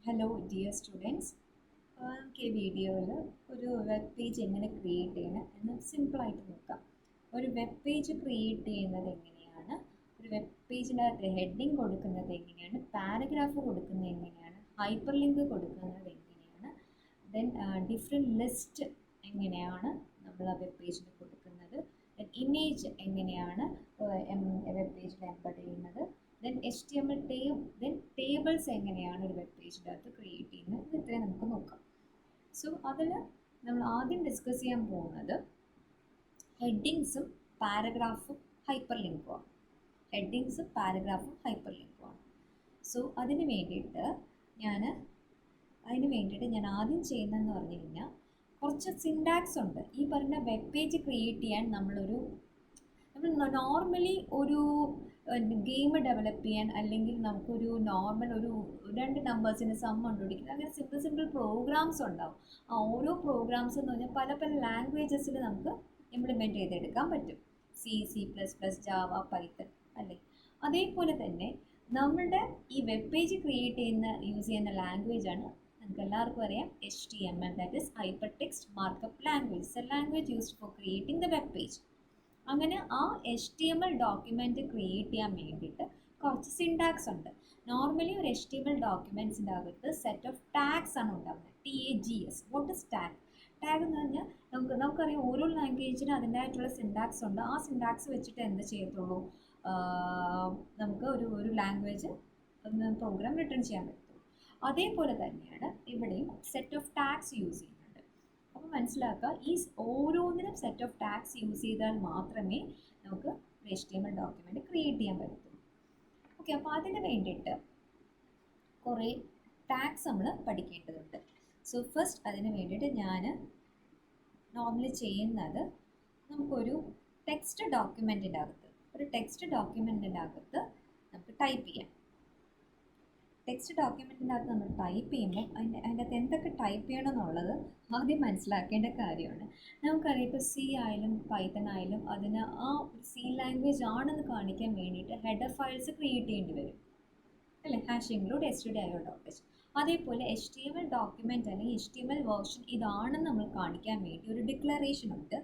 Hello dear students, നമുക്ക് ഈ വീഡിയോയിൽ ഒരു വെബ് പേജ് എങ്ങനെ ക്രിയേറ്റ് ചെയ്യണം എന്ന് സിമ്പിളായിട്ട് നോക്കാം. ഒരു വെബ് പേജ് ക്രിയേറ്റ് ചെയ്യുന്നത് എങ്ങനെയാണ്, ഒരു വെബ് പേജിനകത്ത് ഹെഡിങ് കൊടുക്കുന്നത് എങ്ങനെയാണ്, പാരഗ്രാഫ് കൊടുക്കുന്നത് എങ്ങനെയാണ്, ഹൈപ്പർ ലിങ്ക് കൊടുക്കുന്നത് എങ്ങനെയാണ്, ദെൻ ഡിഫറെൻറ്റ് ലിസ്റ്റ് എങ്ങനെയാണ് നമ്മൾ ആ വെബ് പേജിന് കൊടുക്കുന്നത്, ദെൻ ഇമേജ് എങ്ങനെയാണ് വെബ് പേജിൽ എംബഡ് ചെയ്യുന്നത്, ദെൻ HTML ദെൻ ടേബിൾസ് എങ്ങനെയാണ് ഒരു വെബ് പേജിൻ്റെ അകത്ത് ക്രിയേറ്റ് ചെയ്യുന്നത്, ഇത് ഇത്രയും നമുക്ക് നോക്കാം. സോ അതിൽ നമ്മൾ ആദ്യം ഡിസ്കസ് ചെയ്യാൻ പോകുന്നത് ഹെഡിങ്സും പാരഗ്രാഫും ഹൈപ്പർ ലിങ്കുമാണ്. ഹെഡിങ്സും പാരഗ്രാഫും ഹൈപ്പർ ലിങ്കുമാണ്. സോ അതിന് വേണ്ടിയിട്ട് ഞാൻ ആദ്യം ചെയ്യുന്നതെന്ന് പറഞ്ഞു കഴിഞ്ഞാൽ കുറച്ച് സിൻടാക്സ് ഉണ്ട്. ഈ പറഞ്ഞ വെബ് പേജ് ക്രിയേറ്റ് ചെയ്യാൻ നമ്മൾ നോർമലി ഒരു ഗെയിം ഡെവലപ്പ് ചെയ്യാൻ, അല്ലെങ്കിൽ നമുക്കൊരു നോർമൽ ഒരു രണ്ട് നമ്പേഴ്സിന് സം കണ്ടുപിടിക്കുന്നത്, അങ്ങനെ സിമ്പിൾ പ്രോഗ്രാംസ് ഉണ്ടാവും. ആ ഓരോ പ്രോഗ്രാംസ് എന്ന് പറഞ്ഞാൽ പല പല ലാംഗ്വേജസിൽ നമുക്ക് ഇംപ്ലിമെൻറ്റ് ചെയ്തെടുക്കാൻ പറ്റും. C++, ജാവ, പൈത്തൺ അല്ലേ. അതേപോലെ തന്നെ നമ്മളുടെ ഈ വെബ് പേജ് ക്രിയേറ്റ് യൂസ് ചെയ്യുന്ന ലാംഗ്വേജാണ്, നമുക്ക് എല്ലാവർക്കും അറിയാം, HTML, that is hyper text markup language, A language used for creating the web page. അങ്ങനെ ആ HTML ഡോക്യുമെൻറ്റ് ക്രിയേറ്റ് ചെയ്യാൻ വേണ്ടിയിട്ട് കുറച്ച് സിൻടാക്സ് ഉണ്ട്. നോർമലി ഒരു HTML ഡോക്യുമെൻറ്റ്സിൻ്റെ അകത്ത് സെറ്റ് ഓഫ് ടാഗ്സ് ആണ് ഉണ്ടാകുന്നത്. TAGS. What is tag? Tag എന്ന് പറഞ്ഞാൽ നമുക്കറിയാം, ഓരോ ലാംഗ്വേജിനും അതിൻ്റെതായിട്ടുള്ള സിൻടാക്സ് ഉണ്ട്. ആ സിൻടാക്സ് വെച്ചിട്ട് എന്ത് ചെയ്യത്തുള്ളൂ, നമുക്ക് ഒരു ലാംഗ്വേജ് പ്രോഗ്രാം റിട്ടേൺ ചെയ്യാൻ പറ്റുള്ളൂ. അതേപോലെ തന്നെയാണ് ഇവിടെയും സെറ്റ് ഓഫ് ടാഗ്സ് യൂസ് ചെയ്യുന്നത്. അപ്പോൾ മനസ്സിലാക്കുക, ഈ ഓരോന്നിനും സെറ്റ് ഓഫ് ടാഗ്സ് യൂസ് ചെയ്താൽ മാത്രമേ നമുക്ക് HTML ഡോക്യുമെൻറ്റ് ക്രിയേറ്റ് ചെയ്യാൻ പറ്റത്തുള്ളൂ. ഓക്കെ, അപ്പോൾ അതിന് വേണ്ടിയിട്ട് കുറേ ടാഗ്സ് നമ്മൾ പഠിക്കേണ്ടതുണ്ട്. സോ ഫസ്റ്റ് അതിന് വേണ്ടിയിട്ട് ഞാൻ നോർമലി ചെയ്യുന്നത്, നമുക്കൊരു ടെക്സ്റ്റ് ഡോക്യുമെൻറ്റിൻ്റെ അകത്ത് നമുക്ക് ടൈപ്പ് ചെയ്യാം. ടെക്സ്റ്റ് ഡോക്യുമെൻറ്റിൻ്റെ അകത്ത് നമ്മൾ ടൈപ്പ് ചെയ്യുമ്പോൾ അതിൻ്റെ അകത്ത് എന്തൊക്കെ ടൈപ്പ് ചെയ്യണം എന്നുള്ളത് ആദ്യം മനസ്സിലാക്കേണ്ട കാര്യമാണ്. നമുക്കറിയാം, ഇപ്പോൾ C ആയാലും പൈത്തൺ ആയാലും അതിന് ആ ഒരു C ലാംഗ്വേജ് ആണെന്ന് കാണിക്കാൻ വേണ്ടിയിട്ട് ഹെഡർ ഫയൽസ് ക്രിയേറ്റ് ചെയ്യേണ്ടി വരും അല്ലേ, #stdio.h. അതേപോലെ HTML ഡോക്യുമെൻ്റ് അല്ലെങ്കിൽ HTML വേർഷൻ ഇതാണെന്ന് നമ്മൾ കാണിക്കാൻ വേണ്ടി ഒരു ഡിക്ലറേഷൻ ഉണ്ട്.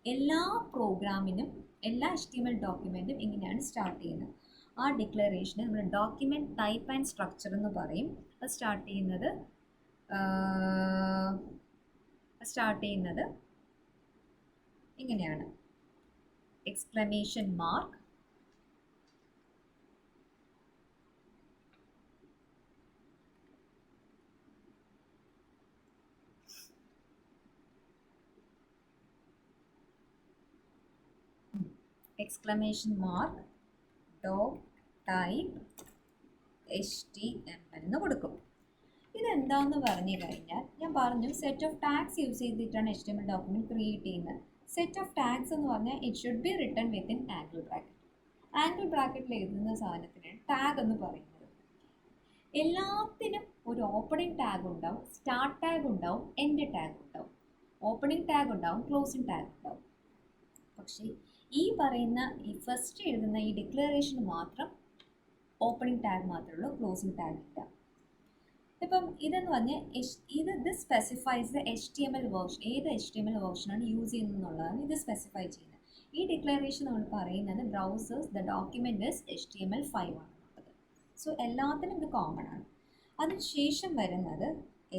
എല്ലാ പ്രോഗ്രാമിനും എല്ലാ HTML ഡോക്യുമെൻറ്റും ഇങ്ങനെയാണ് സ്റ്റാർട്ട് ചെയ്യുന്നത്. ആ ഡിക്ലറേഷന് നമ്മൾ ഡോക്യുമെൻറ്റ് ടൈപ്പ് ആൻഡ് സ്ട്രക്ചർ എന്ന് പറയും. അത് സ്റ്റാർട്ട് ചെയ്യുന്നത് ഇങ്ങനെയാണ്: exclamation mark, dot type HTML എന്ന് കൊടുക്കും. ഇതെന്താണെന്ന് പറഞ്ഞു കഴിഞ്ഞാൽ, ഞാൻ പറഞ്ഞു സെറ്റ് ഓഫ് ടാഗ്സ് യൂസ് ചെയ്തിട്ടാണ് HTML ഡോക്യുമെൻറ്റ് ക്രിയേറ്റ് ചെയ്യുന്നത്. സെറ്റ് ഓഫ് ടാഗ്സ് എന്ന് പറഞ്ഞാൽ it should be written within angle bracket. Angle ബ്രാക്കറ്റിൽ എഴുതുന്ന സാധനത്തിനാണ് ടാഗ് എന്ന് പറയുന്നത്. എല്ലാത്തിനും ഒരു ഓപ്പണിംഗ് ടാഗ് ഉണ്ടാവും, സ്റ്റാർട്ട് ടാഗ് ഉണ്ടാവും, എൻഡ് ടാഗ് ഉണ്ടാവും. ഓപ്പണിംഗ് ടാഗ് ഉണ്ടാവും, ക്ലോസിംഗ് ടാഗ് ഉണ്ടാവും. പക്ഷേ ഈ പറയുന്ന ഈ ഫസ്റ്റ് എഴുതുന്ന ഈ ഡിക്ലറേഷന് മാത്രം ഓപ്പണിംഗ് ടാഗ് മാത്രമേ ഉള്ളൂ, ക്ലോസിംഗ് ടാഗ് ഇല്ല. ഇപ്പം ഇതെന്ന് പറഞ്ഞാൽ ഇത് സ്പെസിഫൈസ് ദ HTML വേർഷൻ, ഏത് HTML വേർഷനാണ് യൂസ് ചെയ്യുന്നത് എന്നുള്ളതാണ് ഇത് സ്പെസിഫൈ ചെയ്യുന്നത്. ഈ ഡിക്ലറേഷൻ നമ്മൾ പറയുന്നത് browsers the document is HTML5 ആണെന്നുള്ളത്. സോ എല്ലാത്തിനും ഇത് കോമൺ ആണ്. അതിനുശേഷം വരുന്നത്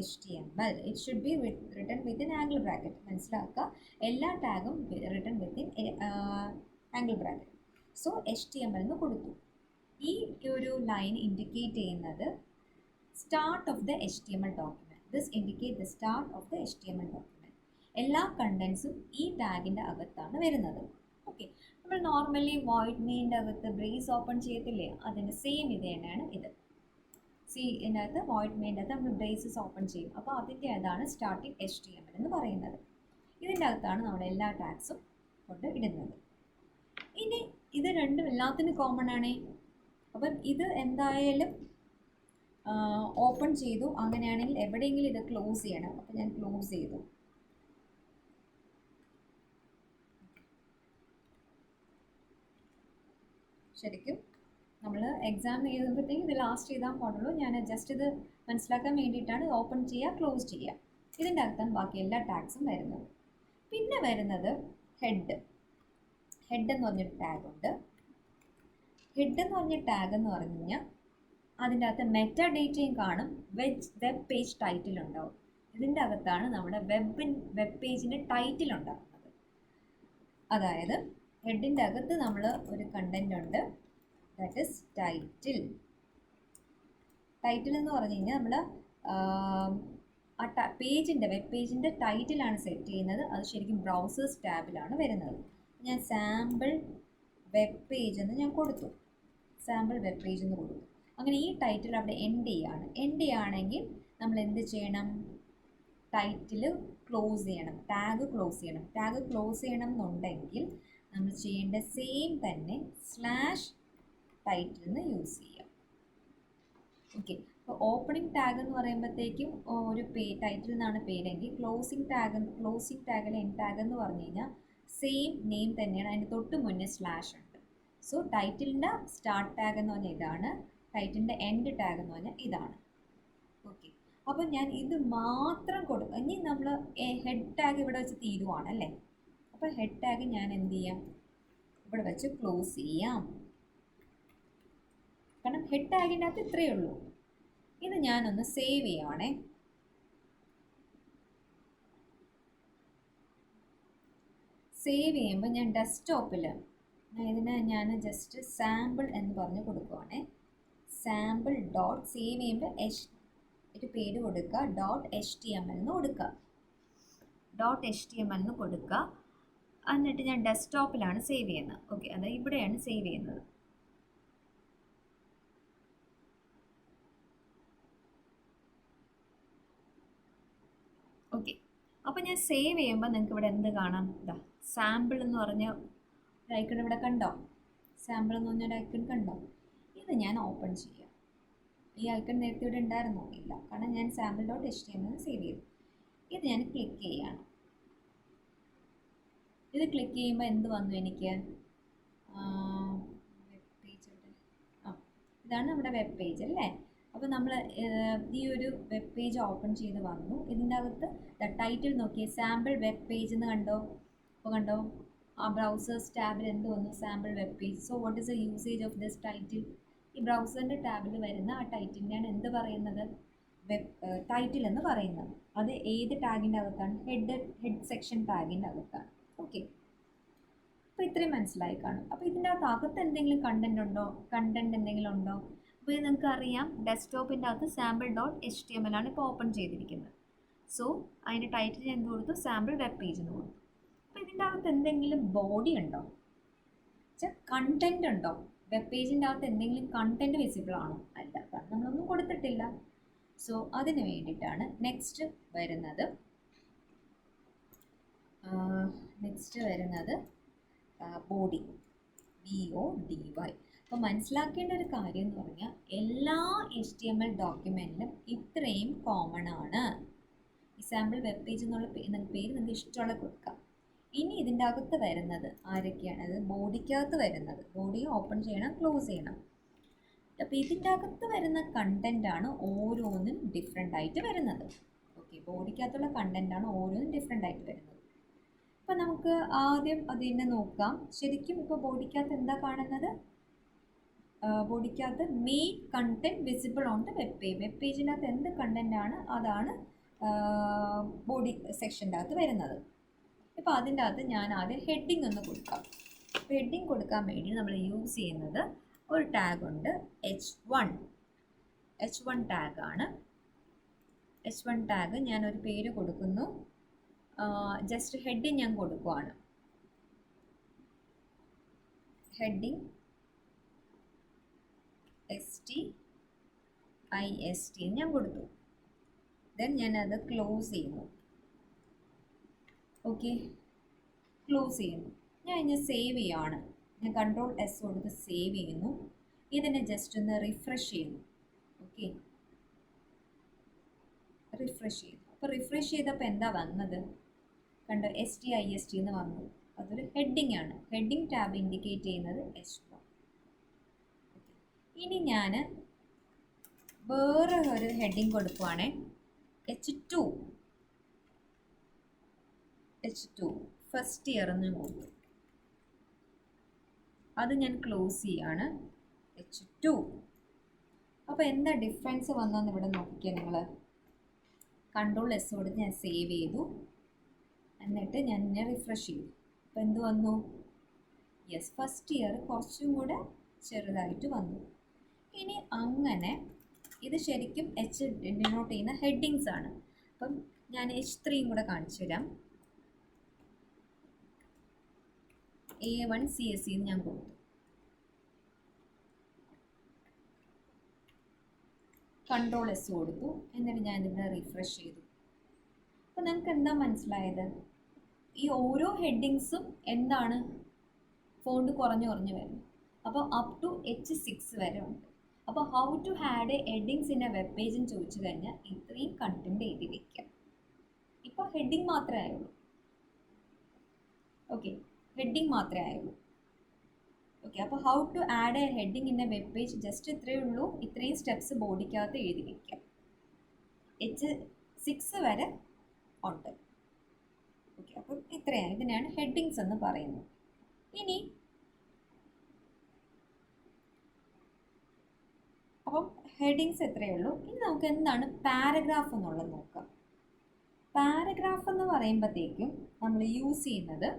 HTML, it should be written within angle bracket. മനസ്സിലാക്കുക, എല്ലാ ടാഗും written within angle bracket. So HTML എന്ന് കൊടുത്തു. ഈ ഒരു ലൈൻ ഇൻഡിക്കേറ്റ് ചെയ്യുന്നത് start of the HTML document. This indicates the start of the HTML document. എല്ലാ കണ്ടൻസും ഈ ടാഗിൻ്റെ അകത്താണ് വരുന്നത്. ഓക്കെ, നമ്മൾ നോർമലി വോയിഡ് മെയിൻ്റെ അകത്ത് ബ്രേസ് ഓപ്പൺ ചെയ്യത്തില്ലേ, അതിൻ്റെ സെയിം ഇത് തന്നെയാണ് ഇത്. ഇതിനകത്ത് വോയിഡ് മെയിൻ്റെ അകത്ത് നമ്മൾ ബ്രേസസ് ഓപ്പൺ ചെയ്യും. അപ്പോൾ അതിൻ്റെ അതാണ് സ്റ്റാർട്ടിങ് HTML എന്ന് പറയുന്നത്. ഇതിൻ്റെ അകത്താണ് നമ്മൾ എല്ലാ ടാഗ്സും കൊണ്ട് ഇടുന്നത്. ഇനി ഇത് രണ്ടും എല്ലാത്തിനും കോമൺ ആണ്. അപ്പം ഇത് എന്തായാലും ഓപ്പൺ ചെയ്തു, അങ്ങനെയാണെങ്കിൽ എവിടെയെങ്കിലും ഇത് ക്ലോസ് ചെയ്യണം. അപ്പോൾ ഞാൻ ക്ലോസ് ചെയ്തു. ശരിക്കും നമ്മൾ എക്സാം എഴുതുമ്പോഴത്തേക്കും ഇത് ലാസ്റ്റ് ചെയ്താൽ പാടുള്ളൂ. ഞാൻ ജസ്റ്റ് ഇത് മനസ്സിലാക്കാൻ വേണ്ടിയിട്ടാണ് ഓപ്പൺ ചെയ്യുക ക്ലോസ് ചെയ്യുക. ഇതിൻ്റെ അകത്താണ് ബാക്കി എല്ലാ ടാഗ്സും വരുന്നത്. പിന്നെ വരുന്നത് ഹെഡ്. ഹെഡ് എന്ന് പറഞ്ഞൊരു ടാഗ് ഉണ്ട്. ഹെഡ് എന്ന് പറഞ്ഞ ടാഗ് എന്ന് പറഞ്ഞു കഴിഞ്ഞാൽ അതിൻ്റെ അകത്ത് മെറ്റാ ഡേറ്റയും കാണും, വെബ് പേജ് ടൈറ്റിൽ ഉണ്ടാവും. ഇതിൻ്റെ അകത്താണ് നമ്മുടെ വെബ് പേജിൻ്റെ ടൈറ്റിൽ ഉണ്ടാകുന്നത്. അതായത് ഹെഡിൻ്റെ അകത്ത് നമ്മൾ ഒരു കണ്ടന്റ് ഉണ്ട്, ദാറ്റ് ഇസ് ടൈറ്റിൽ. ടൈറ്റിൽ എന്ന് പറഞ്ഞു കഴിഞ്ഞാൽ നമ്മൾ ആ പേജിൻ്റെ വെബ് പേജിൻ്റെ ടൈറ്റിലാണ് സെറ്റ് ചെയ്യുന്നത്. അത് ശരിക്കും ബ്രൗസേഴ്സ് ടാബിലാണ് വരുന്നത്. ഞാൻ സാമ്പിൾ വെബ് പേജ് എന്ന് ഞാൻ കൊടുത്തു, സാമ്പിൾ വെബ് പേജ് എന്ന് കൊടുത്തു. അങ്ങനെ ഈ ടൈറ്റിൽ അവിടെ എൻഡ് ചെയ്യാണ്. എൻഡ് ചെയ്യുകയാണെങ്കിൽ നമ്മൾ എന്ത് ചെയ്യണം? ടൈറ്റിൽ ക്ലോസ് ചെയ്യണം, ടാഗ് ക്ലോസ് ചെയ്യണം. ടാഗ് ക്ലോസ് ചെയ്യണം എന്നുണ്ടെങ്കിൽ നമ്മൾ ചെയ്യേണ്ട സെയിം തന്നെ സ്ലാഷ് ടൈറ്റിൽ നിന്ന് യൂസ് ചെയ്യാം. ഓക്കെ, അപ്പോൾ ഓപ്പണിംഗ് ടാഗ് എന്ന് പറയുമ്പോഴത്തേക്കും ഒരു ടൈറ്റിൽ നിന്നാണ് പേരെങ്കിൽ ക്ലോസിംഗ് ടാഗിൽ എൻഡ് ടാഗ് എന്ന് പറഞ്ഞു കഴിഞ്ഞാൽ സെയിം നെയിം തന്നെയാണ്, അതിന് തൊട്ട് മുന്നേ സ്ലാഷ് ഉണ്ട്. സോ ടൈറ്റിലിൻ്റെ സ്റ്റാർട്ട് ടാഗ് എന്ന് പറഞ്ഞാൽ ഇതാണ്, ടൈറ്റിലിൻ്റെ എൻഡ് ടാഗ് എന്ന് പറഞ്ഞാൽ ഇതാണ്. ഓക്കെ, അപ്പോൾ ഞാൻ ഇത് മാത്രം കൊടുക്കും. ഇനി നമ്മൾ ഹെഡ് ടാഗ് ഇവിടെ വെച്ച് തീരുവാണ് അല്ലേ. അപ്പോൾ ഹെഡ് ടാഗ് ഞാൻ എന്ത് ചെയ്യാം? ഇവിടെ വെച്ച് ക്ലോസ് ചെയ്യാം. കാരണം ഹെഡ് ടാഗിൻ്റെ അകത്ത് ഇത്രയേ ഉള്ളൂ. ഇത് ഞാനൊന്ന് സേവ് ചെയ്യുവാണേ. സേവ് ചെയ്യുമ്പോൾ ഞാൻ ഡെസ്ക്ടോപ്പിൽ ഇതിനെ ഞാൻ ജസ്റ്റ് സാമ്പിൾ എന്ന് പറഞ്ഞ് കൊടുക്കുവാണേ. സാമ്പിൾ ഡോട്ട് സേവ് ചെയ്യുമ്പോൾ ഒരു പേര് കൊടുക്കുക, .html എന്ന് കൊടുക്കുക. .html എന്ന് കൊടുക്കുക. എന്നിട്ട് ഞാൻ ഡെസ്ക്ടോപ്പിലാണ് സേവ് ചെയ്യുന്നത്. ഓക്കെ, അത് ഇവിടെയാണ് സേവ് ചെയ്യുന്നത്. ഓക്കെ, അപ്പോൾ ഞാൻ സേവ് ചെയ്യുമ്പോൾ നിങ്ങൾക്ക് ഇവിടെ എന്ത് കാണാം? ഇതാ സാമ്പിൾ എന്ന് പറഞ്ഞ ഒരു ഐക്കൺ ഇവിടെ കണ്ടോ? സാമ്പിൾ എന്ന് പറഞ്ഞൊരു ഐക്കൺ കണ്ടോ? ഇത് ഞാൻ ഓപ്പൺ ചെയ്യാം. ഈ ഐക്കൺ നേരത്തെ ഇവിടെ ഉണ്ടായിരുന്നോ? ഇല്ല, കാരണം ഞാൻ സാമ്പിൾ .html സേവ് ചെയ്തു. ഇത് ഞാൻ ക്ലിക്ക് ചെയ്യാണ്. ഇത് ക്ലിക്ക് ചെയ്യുമ്പോൾ എന്ത് വന്നു എനിക്ക്? Web page. ഇതാണ് നമ്മുടെ വെബ് പേജ് അല്ലേ. അപ്പോൾ നമ്മൾ ഈ ഒരു വെബ് പേജ് ഓപ്പൺ ചെയ്ത് വന്നു. ഇതിൻ്റെ അകത്ത് ടൈറ്റിൽ നോക്കിയേ, സാമ്പിൾ വെബ് പേജ് എന്ന് കണ്ടോ? അപ്പോൾ കണ്ടോ ആ ബ്രൗസേഴ്സ് ടാബിൽ എന്ത് വന്നു? Sample web page. So what is the usage of this title? ഈ ബ്രൗസറിൻ്റെ ടാബിൽ വരുന്ന ആ ടൈറ്റിലിനെയാണ് എന്ത് പറയുന്നത്? വെബ് ടൈറ്റിൽ എന്ന് പറയുന്നത്. അത് ഏത് ടാഗിൻ്റെ അകത്താണ്? ഹെഡ് സെക്ഷൻ ടാഗിൻ്റെ അകത്താണ്. ഓക്കെ, അപ്പോൾ ഇത്രയും മനസ്സിലായി കാണും. അപ്പോൾ ഇതിൻ്റെ അകത്ത് എന്തെങ്കിലും കണ്ടന്റ് എന്തെങ്കിലും ഉണ്ടോ? അപ്പോൾ ഇത് നിങ്ങൾക്ക് അറിയാം, ഡെസ്ക്ടോപ്പിൻ്റെ അകത്ത് സാമ്പിൾ .html ആണ് ഇപ്പോൾ ഓപ്പൺ ചെയ്തിരിക്കുന്നത്. സോ അതിൻ്റെ ടൈറ്റിൽ എന്ത് കൊടുത്തു? സാമ്പിൾ വെബ് പേജ് എന്ന് കൊടുത്തു. അപ്പോൾ ഇതിൻ്റെ അകത്ത് എന്തെങ്കിലും ബോഡി ഉണ്ടോ? കണ്ടന്റ് ഉണ്ടോ? വെബ് പേജിൻ്റെ അകത്ത് എന്തെങ്കിലും കണ്ടന്റ് വിസിബിൾ ആണോ? അല്ല, കാരണം നമ്മളൊന്നും കൊടുത്തിട്ടില്ല. സോ അതിന് വേണ്ടിയിട്ടാണ് നെക്സ്റ്റ് വരുന്നത് ബോഡി, BODY. അപ്പോൾ മനസ്സിലാക്കേണ്ട ഒരു കാര്യം എന്ന് പറഞ്ഞാൽ എല്ലാ HTML ഡോക്യുമെൻറ്റിലും ഇത്രയും കോമൺ ആണ്. ഈ സാമ്പിൾ വെബ് പേജ് എന്നുള്ള പേര് നിങ്ങൾക്ക് ഇഷ്ടമുള്ള കൊടുക്കാം. ഇനി ഇതിൻ്റെ അകത്ത് വരുന്നത് ആരൊക്കെയാണ്? അത് ബോഡിക്കകത്ത് വരുന്നത്. ബോഡി ഓപ്പൺ ചെയ്യണം, ക്ലോസ് ചെയ്യണം. അപ്പോൾ ഇതിൻ്റെ അകത്ത് വരുന്ന കണ്ടൻ്റാണ് ഓരോന്നും ഡിഫറെൻ്റ് ആയിട്ട് വരുന്നത്. ഓക്കെ, ബോഡിക്കകത്തുള്ള കണ്ടൻ്റാണ് ഓരോന്നും ഡിഫറെൻ്റ് ആയിട്ട് വരുന്നത്. അപ്പോൾ നമുക്ക് ആദ്യം അതിനെ നോക്കാം. ശരിക്കും ഇപ്പോൾ ബോഡിക്കകത്ത് എന്താ കാണുന്നത്? ബോഡിക്കകത്ത് main content visible on the web page. Web പേജിൻ്റെ അകത്ത് എന്ത് കണ്ടൻ്റാണ് അതാണ് ബോഡി സെക്ഷൻ്റെ അകത്ത് വരുന്നത്. ഇപ്പോൾ അതിൻ്റെ അകത്ത് ഞാൻ ആദ്യം ഹെഡിങ് ഒന്ന് കൊടുക്കാം. ഹെഡിങ് കൊടുക്കാൻ വേണ്ടി നമ്മൾ യൂസ് ചെയ്യുന്നത് ഒരു ടാഗുണ്ട്, H1 ടാഗാണ്. H1 ടാഗ് ഞാനൊരു പേര് കൊടുക്കുന്നു. ജസ്റ്റ് ഹെഡിങ് ഞാൻ കൊടുക്കുവാണ്. ഹെഡിങ് STIST ഞാൻ കൊടുത്തു. ദെൻ ഞാനത് ക്ലോസ് ചെയ്യുന്നു. ഓക്കെ, ക്ലോസ് ചെയ്യുന്നു. ഞാൻ ഇനി സേവ് ചെയ്യുകയാണ്. ഞാൻ Ctrl+S കൊടുത്ത് സേവ് ചെയ്യുന്നു. ഇതിനെ ജസ്റ്റ് ഒന്ന് റിഫ്രഷ് ചെയ്യുന്നു. ഓക്കെ, റിഫ്രഷ് ചെയ്യുന്നു. അപ്പോൾ റിഫ്രഷ് ചെയ്തപ്പോൾ എന്താ വന്നത്? കണ്ടോ, STIST എന്ന് വന്നു. അതൊരു ഹെഡിങ് ആണ്. ഹെഡിങ് ടാബ് ഇൻഡിക്കേറ്റ് ചെയ്യുന്നത് H1. ഇനി ഞാൻ വേറെ ഒരു ഹെഡിങ് കൊടുക്കുവാണേ, H2 ഫസ്റ്റ് ഇയർ എന്ന് കൊടുത്തു. അത് ഞാൻ ക്ലോസ് ചെയ്യാണ്. H2. അപ്പോൾ എന്താ ഡിഫറൻസ് വന്നതെന്ന് ഇവിടെ നോക്കിക്കുക നിങ്ങൾ. Ctrl+S കൊടുത്ത് ഞാൻ സേവ് ചെയ്തു, എന്നിട്ട് ഞാൻ റിഫ്രഷ് ചെയ്തു. അപ്പോൾ എന്ത് വന്നു? യെസ്, ഫസ്റ്റ് ഇയർ കുറച്ചും കൂടെ ചെറുതായിട്ട് വന്നു. ഇനി അങ്ങനെ ഇത് ശരിക്കും H ഡിനോട്ട് ചെയ്യുന്ന ഹെഡിങ്സ് ആണ്. അപ്പം ഞാൻ H3 കൂടെ കാണിച്ചു തരാം. A1 CSE ഞാൻ കൊടുത്തു. Ctrl+S കൊടുത്തു, എന്നിട്ട് ഞാൻ ഇതിവിടെ റിഫ്രഷ് ചെയ്തു. അപ്പോൾ നിങ്ങൾക്ക് എന്താ മനസ്സിലായത്? ഈ ഓരോ ഹെഡിങ്സും എന്താണ് ഫോണ്ട് കുറഞ്ഞു വരും. അപ്പോൾ അപ് ടു H6 വരെ ഉണ്ട്. അപ്പോൾ how to add headings in a web page എന്ന് ചോദിച്ചു കഴിഞ്ഞാൽ ഇത്രയും കണ്ടന്റ് എഴുതി വയ്ക്കാം. ഇപ്പോൾ ഹെഡിങ് മാത്രമേ ആയുള്ളൂ. ഓക്കെ, ഹെഡിങ് മാത്രമേ ആയുള്ളൂ. ഓക്കെ, അപ്പോൾ how to add a heading in a web page just ഇത്രയേ ഉള്ളൂ. ഇത്രയും സ്റ്റെപ്സ് ബോഡിക്കകത്ത് എഴുതി വയ്ക്കാം. H6 വരെ ഉണ്ട്. ഓക്കെ, അപ്പം ഇത്രയാണ്, ഇതിനെയാണ് ഹെഡിങ്സ് എന്ന് പറയുന്നത്. ഇനി അപ്പം ഹെഡിങ്സ് എത്രയേ ഉള്ളൂ. ഇനി നമുക്ക് എന്താണ് പാരഗ്രാഫ് എന്നുള്ളത് നോക്കാം. പാരഗ്രാഫ് എന്ന് പറയുമ്പോഴത്തേക്കും നമ്മൾ യൂസ് ചെയ്യുന്നത്,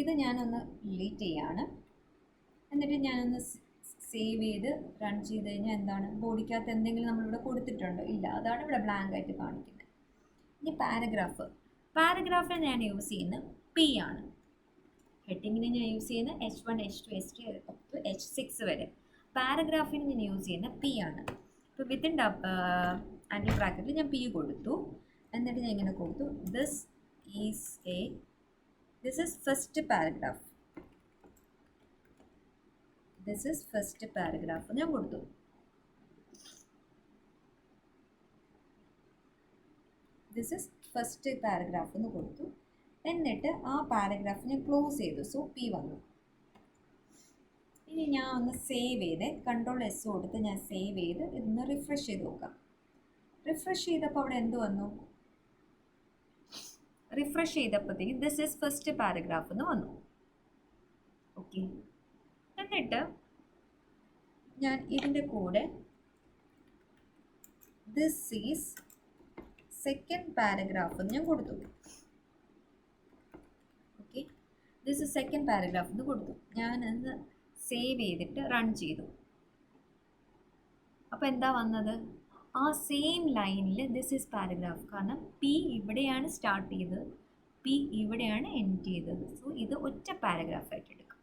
ഇത് ഞാനൊന്ന് ഡിലീറ്റ് ചെയ്യാണ്, എന്നിട്ട് ഞാനൊന്ന് സേവ് ചെയ്ത് റൺ ചെയ്ത് കഴിഞ്ഞാൽ എന്താണ്, ബോഡിക്കകത്ത് എന്തെങ്കിലും നമ്മളിവിടെ കൊടുത്തിട്ടുണ്ടോ? ഇല്ല, അതാണ് ഇവിടെ ബ്ലാങ്ക് ആയിട്ട് കാണിക്കുന്നത്. ഇനി പാരഗ്രാഫിൽ ഞാൻ യൂസ് ചെയ്യുന്നത് P ആണ്. ഹെഡിങ്ങിന് ഞാൻ യൂസ് ചെയ്യുന്നത് H1, H2, H3 H6 വരെ. പാരഗ്രാഫിന് ഞാൻ യൂസ് ചെയ്യുന്നത് P ആണ്. ഇപ്പോൾ വിത്തിൻ ആൻഗിൾ ബ്രാക്കറ്റിൽ ഞാൻ P കൊടുത്തു, എന്നിട്ട് ഞാൻ ഇങ്ങനെ കൊടുത്തു, this is first paragraph. This is first paragraph ഞാൻ കൊടുത്തു. This is first paragraph എന്ന് കൊടുത്തു. എന്നിട്ട് ആ പാരഗ്രാഫ് ഞാൻ ക്ലോസ് ചെയ്തു. സോ P വന്നു. ഇനി ഞാൻ ഒന്ന് സേവ് ചെയ്ത് Ctrl+S കൊടുത്ത് ഞാൻ സേവ് ചെയ്ത് ഇതൊന്ന് റിഫ്രഷ് ചെയ്ത് നോക്കാം. റിഫ്രഷ് ചെയ്തപ്പോൾ അവിടെ എന്ത് വന്നു? റിഫ്രഷ് ചെയ്തപ്പോഴത്തേക്കും ദിസ് ഈസ് ഫസ്റ്റ് പാരഗ്രാഫ് എന്ന് വന്നു. ഓക്കെ, എന്നിട്ട് ഞാൻ ഇതിൻ്റെ കൂടെ ദിസ് ഈസ് സെക്കൻഡ് പാരഗ്രാഫ് എന്ന് ഞാൻ കൊടുത്തു. Okay, this is second paragraph എന്ന് കൊടുത്തു. ഞാനത് സേവ് ചെയ്തിട്ട് റൺ ചെയ്തു. അപ്പോൾ എന്താ വന്നത്? ആ സെയിം ലൈനിൽ ദിസ് ഈസ് പാരഗ്രാഫ്. കാരണം P ഇവിടെയാണ് സ്റ്റാർട്ട് ചെയ്തത്, P ഇവിടെയാണ് എൻഡ് ചെയ്തത്. സോ ഇത് ഒറ്റ പാരഗ്രാഫായിട്ട് എടുക്കും.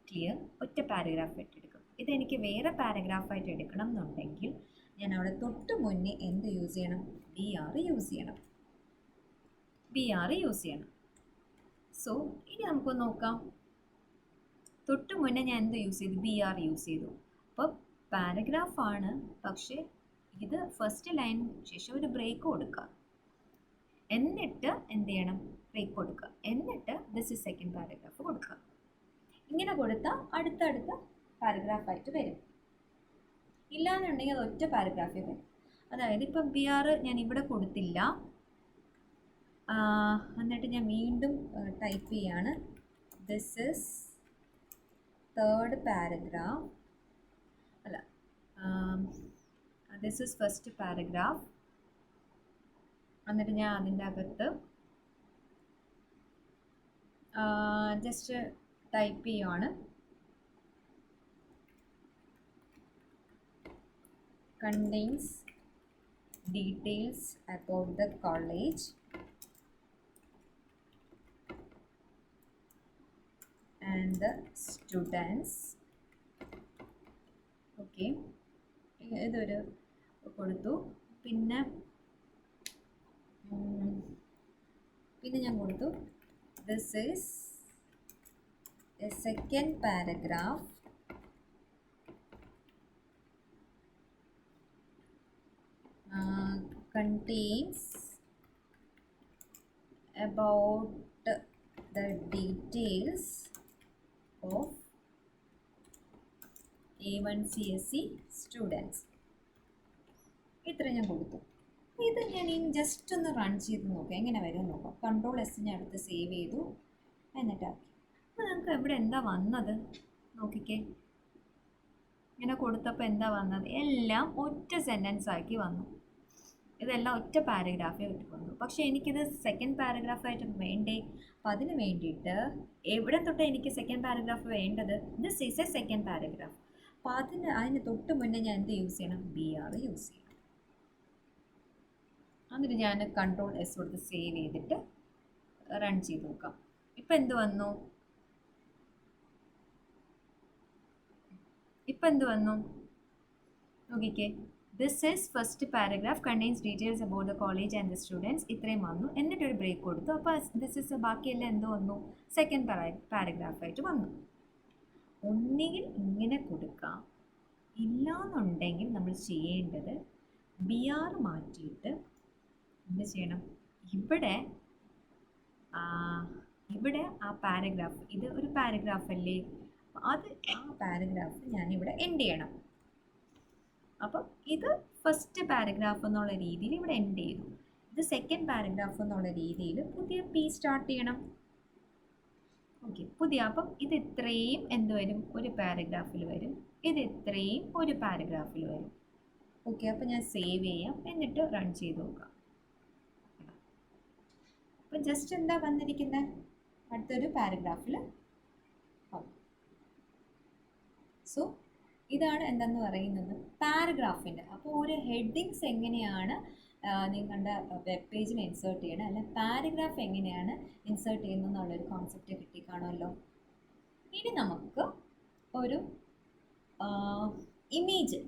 ക്ലിയർ? ഒറ്റ പാരഗ്രാഫായിട്ട് എടുക്കും. ഇതെനിക്ക് വേറെ പാരഗ്രാഫായിട്ട് എടുക്കണം എന്നുണ്ടെങ്കിൽ ഞാൻ അവിടെ തൊട്ട് മുന്നേ എന്ത് യൂസ് ചെയ്യണം? BR യൂസ് ചെയ്യണം. BR യൂസ് ചെയ്യണം. സോ ഇനി നമുക്ക് നോക്കാം. തൊട്ട് മുന്നേ ഞാൻ എന്ത് യൂസ് ചെയ്തു? BR യൂസ് ചെയ്തു. അപ്പോൾ പാരഗ്രാഫാണ്, പക്ഷേ ഇത് ഫസ്റ്റ് ലൈനിന് ശേഷം ഒരു ബ്രേക്ക് കൊടുക്കുക, എന്നിട്ട് എന്ത് ചെയ്യണം? ബ്രേക്ക് കൊടുക്കുക, എന്നിട്ട് ദിസ് ഇസ് സെക്കൻഡ് പാരഗ്രാഫ് കൊടുക്കുക. ഇങ്ങനെ കൊടുത്താൽ അടുത്തടുത്ത പാരഗ്രാഫായിട്ട് വരും. ഇല്ലാന്നുണ്ടെങ്കിൽ അത് ഒറ്റ പാരഗ്രാഫിൽ വരും. അതായത് ഇപ്പം BR ഞാൻ ഇവിടെ കൊടുത്തില്ല, എന്നിട്ട് ഞാൻ വീണ്ടും ടൈപ്പ് ചെയ്യാണ്, ദിസ് ഇസ് തേർഡ് പാരഗ്രാഫ്, അല്ല, ദിസ് ഇസ് ഫസ്റ്റ് പാരഗ്രാഫ്. എന്നിട്ട് ഞാൻ അതിൻ്റെ അകത്ത് ജസ്റ്റ് ടൈപ്പ് ചെയ്യുവാണ്, contains details about the college and the students. Okay, ഇതൊരു കൊടുത്തു. പിന്നെ ഞാൻ കൊടുത്തു this is a second paragraph contains about the details of A1CSE students ഇത്ര ഞാൻ കൊടുത്തു. ഇത് ഞാൻ ഈ ജസ്റ്റ് ഒന്ന് റൺ ചെയ്ത് നോക്കാം എങ്ങനെ വരും നോക്കാം. കൺട്രോൾ എസ് ഞാൻ അടുത്ത് സേവ് ചെയ്തു എന്നിട്ടാക്കി. അപ്പോൾ നമുക്ക് ഇവിടെ എന്താ വന്നത് നോക്കിക്കേ. ഇങ്ങനെ കൊടുത്തപ്പോൾ എന്താ വന്നത്? എല്ലാം ഒറ്റ സെൻറ്റൻസ് ആക്കി വന്നു. ഇതെല്ലാം ഒറ്റ പാരഗ്രാഫിൽ കിട്ടി വന്നു. പക്ഷേ എനിക്കിത് സെക്കൻഡ് പാരഗ്രാഫായിട്ട് വേണ്ടേ? അപ്പം അതിന് വേണ്ടിയിട്ട് എവിടെ തൊട്ട് എനിക്ക് സെക്കൻഡ് പാരഗ്രാഫ് വേണ്ടത്? This is A second paragraph. അപ്പോൾ അതിന് തൊട്ട് മുന്നേ ഞാൻ എന്ത് യൂസ് ചെയ്യണം? BR യൂസ് ചെയ്യണം. എന്നിട്ട് ഞാൻ കൺട്രോൾ എസ് കൊടുത്ത് സേവ് ചെയ്തിട്ട് റൺ ചെയ്ത് നോക്കാം. ഇപ്പം എന്ത് വന്നു? നോക്കിക്കേ. This is first paragraph contains details about the college and the students. ഇത്രയും വന്നു. എന്നിട്ടൊരു ബ്രേക്ക് കൊടുത്തു. അപ്പോൾ ദിസ് ഈസ് ബാക്കിയെല്ലാം എന്ത് വന്നു? സെക്കൻഡ് പാരഗ്രാഫായിട്ട് വന്നു. ഒന്നുകിൽ ഇങ്ങനെ കൊടുക്കാം, ഇല്ലാന്നുണ്ടെങ്കിൽ നമ്മൾ ചെയ്യേണ്ടത് BR മാറ്റിയിട്ട് എന്ത് ചെയ്യണം? ഇവിടെ ആ പാരഗ്രാഫ്, ഇത് ഒരു പാരഗ്രാഫ് അല്ലേ, ആ പാരഗ്രാഫ് ഞാനിവിടെ എൻഡ് ചെയ്യണം. അപ്പം ഇത് ഫസ്റ്റ് പാരഗ്രാഫ് എന്നുള്ള രീതിയിൽ ഇവിടെ എൻഡ് ചെയ്തു. ഇത് സെക്കൻഡ് പാരഗ്രാഫ് എന്നുള്ള രീതിയിൽ പുതിയ P സ്റ്റാർട്ട് ചെയ്യണം. ഓക്കെ, അപ്പം ഇത് ഇത്രയും എന്ത് വരും? ഒരു പാരഗ്രാഫിൽ വരും. ഇത് ഇത്രയും ഒരു പാരഗ്രാഫിൽ വരും. ഓക്കെ, അപ്പം ഞാൻ സേവ് ചെയ്യാം എന്നിട്ട് റൺ ചെയ്ത് നോക്കാം. അപ്പം ജസ്റ്റ് എന്താ വന്നിരിക്കുന്നത്? അടുത്തൊരു പാരഗ്രാഫിൽ. സോ ഇതാണ് എന്തെന്ന് പറയുന്നത് പാരഗ്രാഫിൻ്റെ. അപ്പോൾ ഒരു ഹെഡിങ്സ് എങ്ങനെയാണ് നിങ്ങളുടെ വെബ് പേജിൽ ഇൻസേർട്ട് ചെയ്യണം, അല്ലെങ്കിൽ പാരഗ്രാഫ് എങ്ങനെയാണ് ഇൻസേർട്ട് ചെയ്യുന്നത് എന്നുള്ളൊരു കോൺസെപ്റ്റ് കിട്ടിക്കാണുമല്ലോ. ഇനി നമുക്ക് ഒരു ഇമേജ്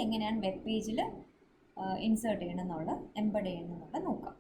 എങ്ങനെയാണ് വെബ് പേജിൽ ഇൻസേർട്ട് ചെയ്യണം എന്നുള്ള, എംബഡ് ചെയ്യണം എന്നുള്ള നോക്കാം.